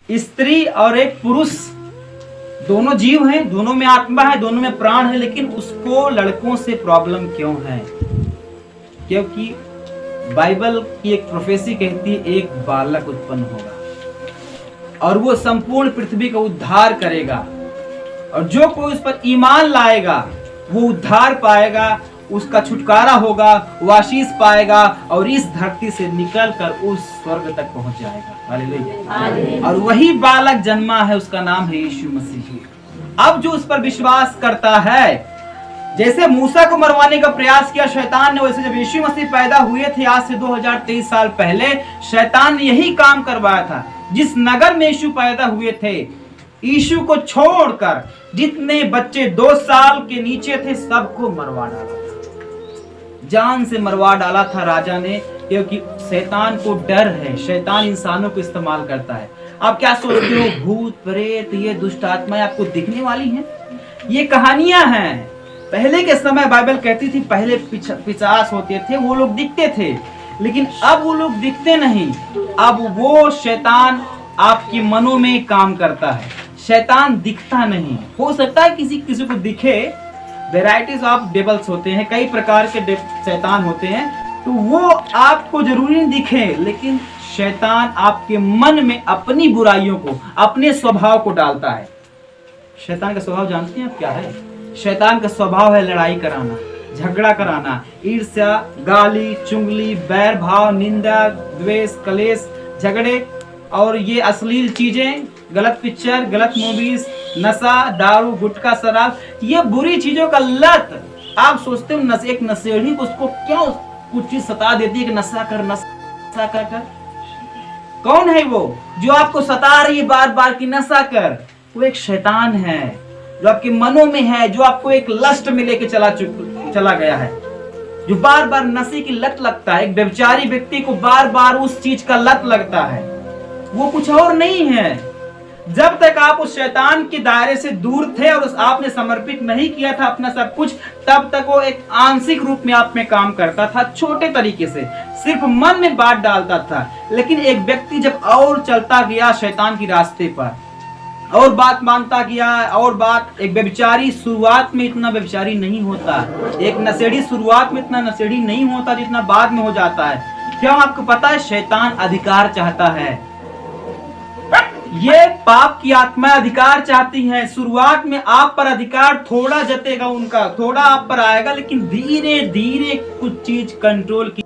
स्त्री और एक पुरुष दोनों जीव हैं, दोनों में आत्मा है, दोनों में प्राण है, लेकिन उसको लड़कों से प्रॉब्लम क्यों है? क्योंकि बाइबल की एक प्रोफेसी कहती है एक बालक उत्पन्न होगा और वो संपूर्ण पृथ्वी का उद्धार करेगा, और जो कोई उस पर ईमान लाएगा वो उद्धार पाएगा, उसका छुटकारा होगा, वो आशीष पाएगा और इस धरती से निकलकर उस स्वर्ग तक पहुंच जाएगा। हालेलुया। और वही बालक जन्मा है, उसका नाम है यीशु मसीह। अब जो उस पर विश्वास करता है, जैसे मूसा को मरवाने का प्रयास किया शैतान ने, वैसे जब यीशु मसीह पैदा हुए थे आज से 2023 साल पहले, शैतान ने यही काम करवाया था। जिस नगर में यीशु पैदा हुए थे, यीशु को छोड़कर जितने बच्चे 2 साल के नीचे थे सबको मरवा डाला था, जान से मरवा डाला था राजा ने, क्योंकि शैतान को डर है। शैतान इंसानों को इस्तेमाल करता है। आप क्या सोचते हो, भूत प्रेत ये दुष्ट आत्माएं आपको दिखने वाली हैं? ये कहानियां हैं। पहले के समय बाइबल कहती थी पहले पिशाच होते थे, वो लोग दिखते थे, लेकिन अब वो लोग दिखते नहीं। अब वो शैतान आपके मनों में काम करता है। शैतान दिखता नहीं। हो सकता है किसी किसी को दिखे, वेराइटीज ऑफ डेवल्स होते हैं, कई प्रकार के शैतान होते हैं, तो वो आपको जरूरी नहीं दिखे, लेकिन शैतान आपके मन में अपनी बुराइयों को, अपने स्वभाव को डालता है। शैतान का स्वभाव जानते हैं आप क्या है? शैतान का स्वभाव है लड़ाई कराना, झगड़ा कराना, ईर्ष्या, गाली, चुगली, बैर भाव, निंदा, द्वेष, कलेश, झगड़े और ये अश्लील चीजें, गलत पिक्चर, गलत मूवीज, नशा, दारू, गुटखा, शराब, ये बुरी चीजों का लत। आप सोचते हो एक नशेड़ी को उसको क्यों कुछ चीज सता देती है कि नशा कर, नशा कर। कौन है वो जो आपको सता रही है बार बार कि नशा कर? वो एक शैतान है जो आपके मनों में है, जो आपको एक लस्ट में लेके चला गया है, जो बार बार नशे की लत लगता है। एक व्यभिचारी व्यक्ति को बार बार उस चीज का लत लगता है, वो कुछ और नहीं है। जब तक आप उस शैतान के दायरे से दूर थे और आपने समर्पित नहीं किया था अपना सब कुछ, तब तक वो एक आंशिक रूप में आप में काम करता था, छोटे तरीके से, सिर्फ मन में बात डालता था। लेकिन एक व्यक्ति जब और चलता गया शैतान की रास्ते पर, और बात मानता गया, और बात, एक व्यभिचारी शुरुआत में इतना व्यभिचारी नहीं होता, एक नशेड़ी शुरुआत में इतना नशेड़ी नहीं होता जितना बाद में हो जाता है। क्यों? आपको पता है, शैतान अधिकार चाहता है। ये पाप की आत्मा अधिकार चाहती है। शुरुआत में आप पर अधिकार थोड़ा जतेगा, उनका थोड़ा आप पर आएगा, लेकिन धीरे धीरे कुछ चीज कंट्रोल की